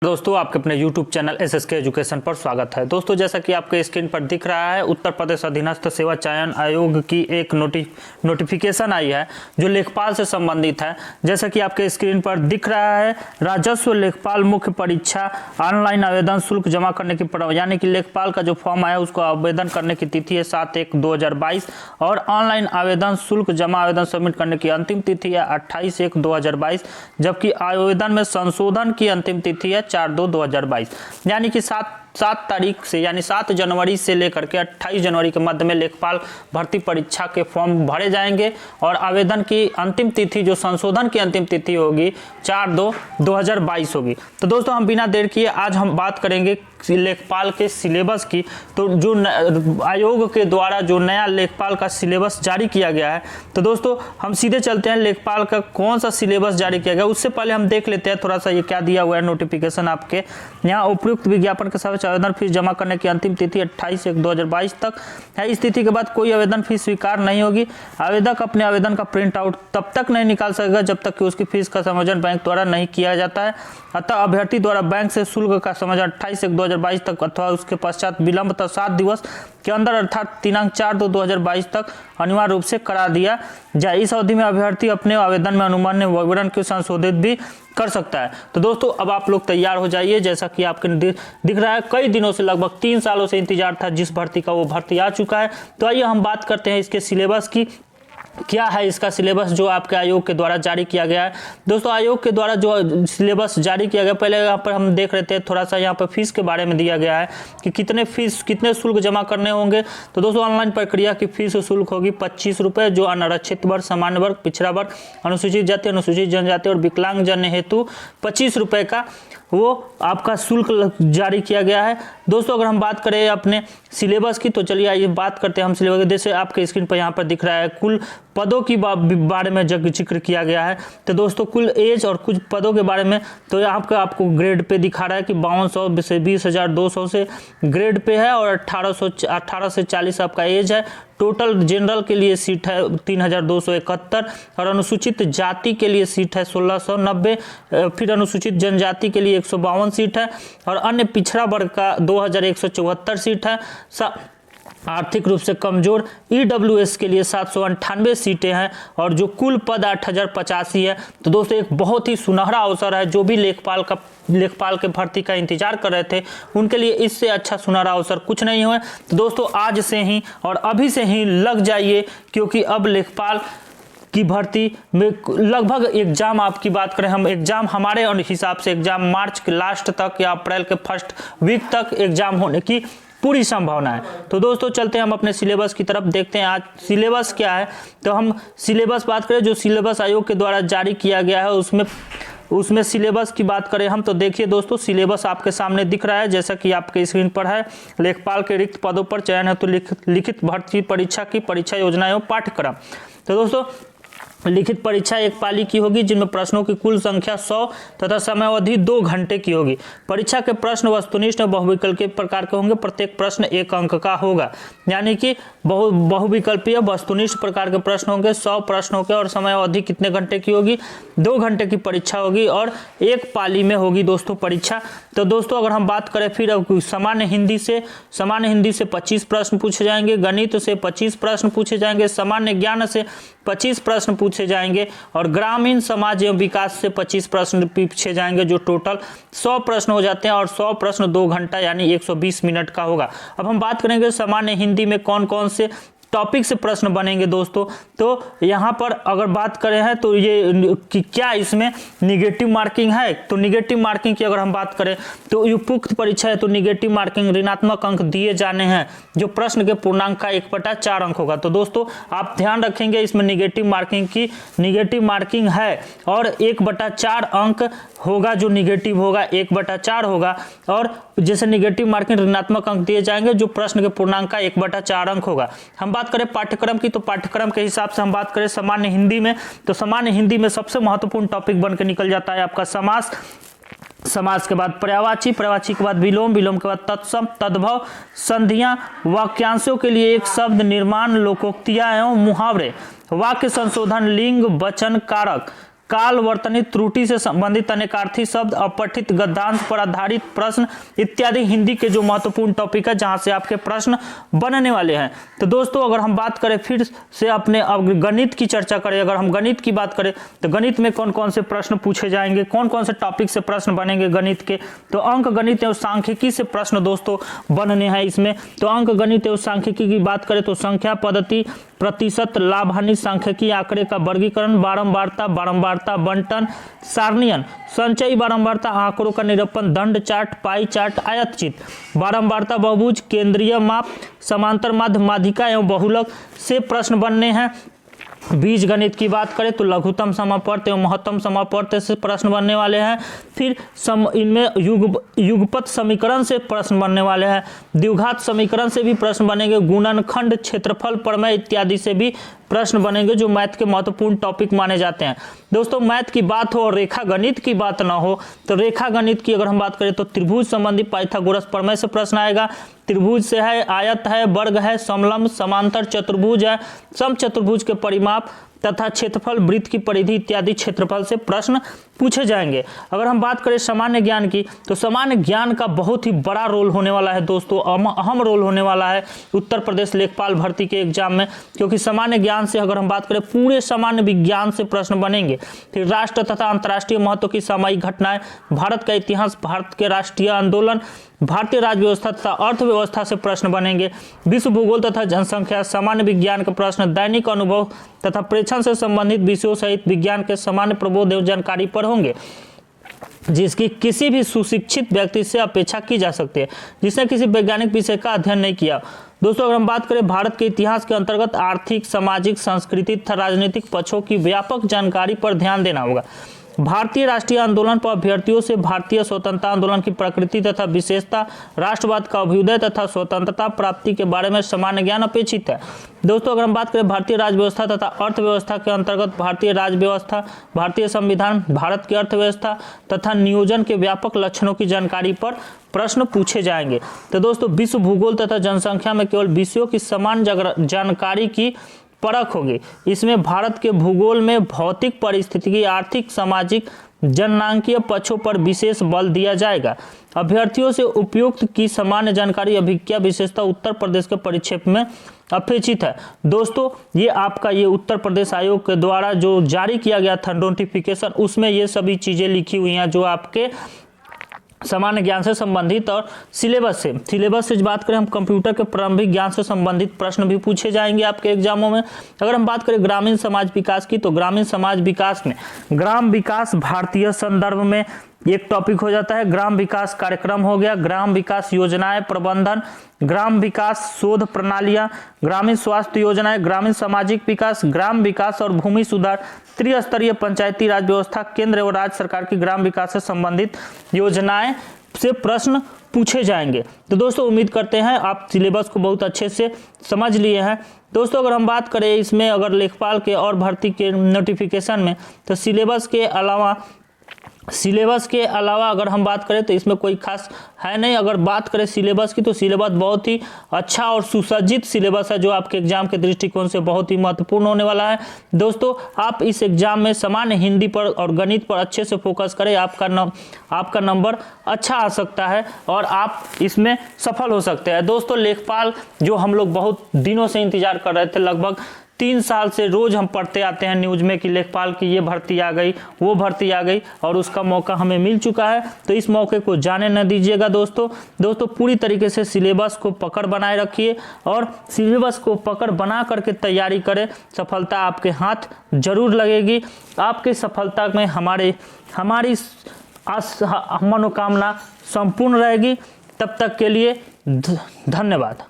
दोस्तों आपके अपने YouTube चैनल SSK एजुकेशन पर स्वागत है। दोस्तों जैसा कि आपके स्क्रीन पर दिख रहा है, उत्तर प्रदेश अधीनस्थ सेवा चयन आयोग की एक नोटिफिकेशन आई है जो लेखपाल से संबंधित है। जैसा कि आपके स्क्रीन पर दिख रहा है, राजस्व लेखपाल मुख्य परीक्षा ऑनलाइन आवेदन शुल्क जमा करने की यानी कि लेखपाल का जो फॉर्म आया उसको आवेदन करने की तिथि है 7/1/2022 और ऑनलाइन आवेदन शुल्क जमा आवेदन सबमिट करने की अंतिम तिथि है 28/1/2022, जबकि आवेदन में संशोधन की अंतिम तिथि है 4/2/2022। यानी कि 7 तारीख से यानी 7 जनवरी से लेकर के 28 जनवरी के मध्य में लेखपाल भर्ती परीक्षा के फॉर्म भरे जाएंगे और आवेदन की अंतिम तिथि जो संशोधन की अंतिम तिथि होगी 4/2/2022 होगी। तो दोस्तों हम बिना देर किए आज हम बात करेंगे लेखपाल के सिलेबस की। तो जो आयोग के द्वारा जो नया लेखपाल का सिलेबस जारी किया गया है, तो दोस्तों हम सीधे चलते हैं लेखपाल का कौन सा सिलेबस जारी किया गया। उससे पहले हम देख लेते हैं थोड़ा सा ये क्या दिया हुआ है नोटिफिकेशन आपके यहाँ। उपयुक्त विज्ञापन के साथ आवेदन फीस जमा करने की अंतिम तिथि 28/1/2022 तक है। इस तिथि के बाद कोई आवेदन फीस स्वीकार नहीं होगी। आवेदक अपने आवेदन का प्रिंट आउट तब तक नहीं निकाल सकेगा जब तक कि उसकी फीस का समायोजन बैंक द्वारा नहीं किया जाता है। अतः अभ्यर्थी द्वारा बैंक से शुल्क का समायोजन 28/1/2022 तक अथवा उसके पश्चात विलंब 7 दिवस के अंदर अर्थात दिनांक 4/2/2022 तक अनिवार्य रूप से करा दिया जाए। इस अवधि में अभ्यर्थी अपने आवेदन में अनुमान्य विवरण को संशोधित भी कर सकता है। तो दोस्तों अब आप लोग तैयार हो जाइए। जैसा कि आपके दिख रहा है, कई दिनों से लगभग 3 सालों से इंतजार था जिस भर्ती का वो भर्ती आ चुका है। तो आइए हम बात करते हैं इसके सिलेबस की। क्या है इसका सिलेबस जो आपके आयोग के द्वारा जारी किया गया है। दोस्तों आयोग के द्वारा जो सिलेबस जारी किया गया, पहले यहाँ पर हम देख रहे थे थोड़ा सा यहाँ पर फीस के बारे में दिया गया है कि कितने शुल्क जमा करने होंगे। तो दोस्तों ऑनलाइन प्रक्रिया की फीस शुल्क होगी 25 रुपये, जो अनारक्षित वर्ग, सामान्य वर्ग, पिछड़ा वर्ग, अनुसूचित जाति, अनुसूचित जनजाति और विकलांग जन हेतु 25 रुपये का वो आपका शुल्क जारी किया गया है। दोस्तों अगर हम बात करें अपने सिलेबस की, तो चलिए आइए बात करते हैं हम सिलेबस की। जैसे आपके स्क्रीन पर यहाँ पर दिख रहा है कुल पदों की बारे में जिक्र किया गया है। तो दोस्तों कुल एज और कुछ पदों के बारे में तो यहाँ पर आपको ग्रेड पे दिखा रहा है कि 5200 से 20,200 से ग्रेड पे है और 18 से 40 आपका एज है। टोटल जनरल के लिए सीट है 3,271 और अनुसूचित जाति के लिए सीट है 1,690, फिर अनुसूचित जनजाति के लिए 152 सीट है और अन्य पिछड़ा वर्ग का 2,174 सीट है। आर्थिक रूप से कमजोर EWS के लिए 798 सीटें हैं और जो कुल पद 8,085 है। तो दोस्तों एक बहुत ही सुनहरा अवसर है। जो भी लेखपाल के भर्ती का इंतजार कर रहे थे उनके लिए इससे अच्छा सुनहरा अवसर कुछ नहीं हुआ। तो दोस्तों आज से ही और अभी से ही लग जाइए, क्योंकि अब लेखपाल की भर्ती में लगभग एग्जाम आपकी बात करें हम, एग्जाम हमारे हिसाब से एग्जाम मार्च के लास्ट तक या अप्रैल के फर्स्ट वीक तक एग्जाम होने की पूरी संभावना है। तो दोस्तों चलते हैं हम अपने सिलेबस की तरफ, देखते हैं आज सिलेबस क्या है। तो हम सिलेबस बात करें, जो सिलेबस आयोग के द्वारा जारी किया गया है उसमें सिलेबस की बात करें हम, तो देखिए दोस्तों सिलेबस आपके सामने दिख रहा है जैसा कि आपके स्क्रीन पर है। लेखपाल के रिक्त पदों पर चयन हेतु लिखित भर्ती परीक्षा की परीक्षा योजना एवं पाठ्यक्रम। तो दोस्तों लिखित परीक्षा एक पाली की होगी जिनमें प्रश्नों की कुल संख्या 100 तथा समयावधि 2 घंटे की होगी। परीक्षा के प्रश्न वस्तुनिष्ठ और बहुविकल्पीय प्रकार के होंगे। प्रत्येक प्रश्न 1 अंक का होगा, यानी कि बहुविकल्पीय वस्तुनिष्ठ प्रकार के प्रश्न होंगे। 100 प्रश्न होंगे और समयावधि कितने घंटे की होगी, 2 घंटे की परीक्षा होगी और एक पाली में होगी दोस्तों परीक्षा। तो दोस्तों अगर हम बात करें फिर सामान्य हिंदी से 25 प्रश्न पूछे जाएंगे, गणित से 25 प्रश्न पूछे जाएंगे, सामान्य ज्ञान से 25 प्रश्न पूछे जाएंगे और ग्रामीण समाज एवं विकास से 25 प्रश्न पूछे जाएंगे, जो टोटल 100 प्रश्न हो जाते हैं और 100 प्रश्न 2 घंटा यानी 120 मिनट का होगा। अब हम बात करेंगे सामान्य हिंदी में कौन कौन से टॉपिक से प्रश्न बनेंगे दोस्तों। तो यहाँ पर अगर बात करें हैं तो ये कि क्या इसमें निगेटिव मार्किंग है, तो निगेटिव मार्किंग की अगर हम बात करें तो उपयुक्त परीक्षा है तो निगेटिव मार्किंग ऋणात्मक अंक दिए जाने हैं, जो प्रश्न के पूर्णांक का 1/4 अंक होगा। तो दोस्तों आप ध्यान रखेंगे इसमें निगेटिव मार्किंग है और 1/4 अंक होगा, जो निगेटिव होगा 1/4 होगा। और जैसे निगेटिव मार्किंग ऋणात्मक अंक दिए जाएंगे जो प्रश्न के पूर्णांक का 1/4 अंक होगा। हम बात करें पाठ्यक्रम की, तो पाठ्यक्रम के हिसाब से हम बात करें सामान्य हिंदी में, तो सामान्य हिंदी में सबसे महत्वपूर्ण टॉपिक बन के निकल जाता है आपका समास। समास के बाद पर्यायवाची, पर्यायवाची के बाद विलोम, विलोम के बाद तत्सम, तद्भव, संधियां, वाक्यांशों के लिए एक शब्द निर्माण, लोकोक्तियां एवं मुहावरे, वाक्य संशोधन, लिंग, वचन कारक, कालवर्तनिक त्रुटि से संबंधित अनेकार्थी शब्द, अपठित गद्यांश पर आधारित प्रश्न इत्यादि हिंदी के जो महत्वपूर्ण टॉपिक है जहां से आपके प्रश्न बनने वाले हैं। तो दोस्तों अगर हम बात करें फिर से अपने अब गणित की चर्चा करें, अगर हम गणित की बात करें तो गणित में कौन कौन से प्रश्न पूछे जाएंगे, कौन कौन से टॉपिक से प्रश्न बनेंगे गणित के, तो अंक गणित एवं सांख्यिकी से प्रश्न दोस्तों बनने हैं इसमें। तो अंक गणित एवं सांख्यिकी की बात करें तो संख्या पद्धति, प्रतिशत, लाभ हानि, सांख्यिकी, आंकड़े का वर्गीकरण, बारंबारता बंटन, सारणीयन, संचयी बारंबारता, आंकड़ों का निरूपण, दंड चार्ट, पाई चार्ट, आयतचित्र, बारंबारता, बहुभुज, केंद्रीय माप, समांतर माध्य, माध्यिका एवं बहुलक से प्रश्न बनने हैं। बीज गणित की बात करें तो लघुत्तम समापवर्त एवं महत्तम समापवर्त से प्रश्न बनने वाले हैं। फिर इनमें युगपत समीकरण से प्रश्न बनने वाले हैं, द्विघात समीकरण से भी प्रश्न बनेंगे, गुणनखंड, क्षेत्रफल प्रमेय इत्यादि से भी प्रश्न बनेंगे जो मैथ के महत्वपूर्ण टॉपिक माने जाते हैं। दोस्तों मैथ की बात हो और रेखा गणित की बात ना हो तो रेखा गणित की अगर हम बात करें तो त्रिभुज संबंधी पाइथागोरस प्रमेय से प्रश्न आएगा। त्रिभुज से है, आयत है, वर्ग है, समलंब, समांतर चतुर्भुज है, समचतुर्भुज के परिमाप तथा क्षेत्रफल, वृत्त की परिधि इत्यादि क्षेत्रफल से प्रश्न पूछे जाएंगे। अगर हम बात करें सामान्य ज्ञान की तो सामान्य ज्ञान का बहुत ही बड़ा रोल होने वाला है दोस्तों, अहम रोल होने वाला है उत्तर प्रदेश लेखपाल भर्ती के एग्जाम में, क्योंकि सामान्य ज्ञान से अगर हम बात करें पूरे सामान्य विज्ञान से प्रश्न बनेंगे। फिर राष्ट्र तथा अंतर्राष्ट्रीय महत्व की सामयिक घटनाएं, भारत का इतिहास, भारत के राष्ट्रीय आंदोलन, भारतीय राज्य व्यवस्था तथा अर्थव्यवस्था से प्रश्न बनेंगे। विश्व भूगोल तथा जनसंख्या, सामान्य विज्ञान के प्रश्न, दैनिक अनुभव तथा प्रेक्षण से संबंधित विषयों सहित विज्ञान के सामान्य प्रबोध एवं जानकारी पर होंगे जिसकी किसी भी सुशिक्षित व्यक्ति से अपेक्षा की जा सकती है जिसने किसी वैज्ञानिक विषय का अध्ययन नहीं किया। दोस्तों अगर हम बात करें भारत के इतिहास के अंतर्गत आर्थिक, सामाजिक, सांस्कृतिक तथा राजनीतिक पक्षों की व्यापक जानकारी पर ध्यान देना होगा। भारतीय राष्ट्रीय आंदोलन पर अभ्यर्थियों से भारतीय स्वतंत्रता आंदोलन की प्रकृति तथा विशेषता, राष्ट्रवाद का अभ्युदय तथा स्वतंत्रता प्राप्ति के बारे में सामान्य ज्ञान अपेक्षित है। दोस्तों अगर हम बात करें भारतीय राज्य व्यवस्था तथा अर्थव्यवस्था के अंतर्गत भारतीय राज्य व्यवस्था, भारतीय संविधान, भारत की अर्थव्यवस्था तथा नियोजन के व्यापक लक्षणों की जानकारी पर प्रश्न पूछे जाएंगे। तो दोस्तों विश्व भूगोल तथा जनसंख्या में केवल विषयों की समान जानकारी की परख होगी। इसमें भारत के भूगोल में भौतिक परिस्थितिकी, आर्थिक, सामाजिक, जननांकीय पक्षों पर विशेष बल दिया जाएगा। अभ्यर्थियों से उपयुक्त की सामान्य जानकारी अभिज्ञा विशेषता उत्तर प्रदेश के परिक्षेप में अपेक्षित है। दोस्तों ये आपका ये उत्तर प्रदेश आयोग के द्वारा जो जारी किया गया था नोटिफिकेशन, उसमें ये सभी चीजें लिखी हुई हैं जो आपके सामान्य ज्ञान से संबंधित और सिलेबस से बात करें हम कंप्यूटर के प्रारंभिक ज्ञान से संबंधित प्रश्न भी पूछे जाएंगे आपके एग्जामों में। अगर हम बात करें ग्रामीण समाज विकास की तो ग्रामीण समाज विकास में ग्राम विकास भारतीय संदर्भ में एक टॉपिक हो जाता है। ग्राम विकास कार्यक्रम हो गया, ग्राम विकास योजनाएं प्रबंधन, ग्राम विकास शोध प्रणालियां, ग्रामीण स्वास्थ्य योजनाएं, ग्रामीण सामाजिक विकास, ग्राम विकास और भूमि सुधार, त्रिस्तरीय पंचायती राज व्यवस्था, केंद्र और राज्य सरकार की ग्राम विकास से संबंधित योजनाएं से प्रश्न पूछे जाएंगे। तो दोस्तों उम्मीद करते हैं आप सिलेबस को बहुत अच्छे से समझ लिए हैं। दोस्तों अगर हम बात करें इसमें अगर लेखपाल के और भर्ती के नोटिफिकेशन में तो सिलेबस के अलावा अगर हम बात करें तो इसमें कोई खास है नहीं। अगर बात करें सिलेबस की तो सिलेबस बहुत ही अच्छा और सुसज्जित सिलेबस है जो आपके एग्जाम के दृष्टिकोण से बहुत ही महत्वपूर्ण होने वाला है। दोस्तों आप इस एग्जाम में सामान्य हिंदी पर और गणित पर अच्छे से फोकस करें, आपका नंबर अच्छा आ सकता है और आप इसमें सफल हो सकते हैं। दोस्तों लेखपाल जो हम लोग बहुत दिनों से इंतजार कर रहे थे, लगभग 3 साल से रोज हम पढ़ते आते हैं न्यूज में कि लेखपाल की ये भर्ती आ गई, वो भर्ती आ गई और उसका मौका हमें मिल चुका है। तो इस मौके को जाने न दीजिएगा दोस्तों पूरी तरीके से सिलेबस को पकड़ बनाए रखिए और सिलेबस को पकड़ बना करके तैयारी करें। सफलता आपके हाथ जरूर लगेगी। आपकी सफलता में हमारी मनोकामना संपूर्ण रहेगी। तब तक के लिए धन्यवाद।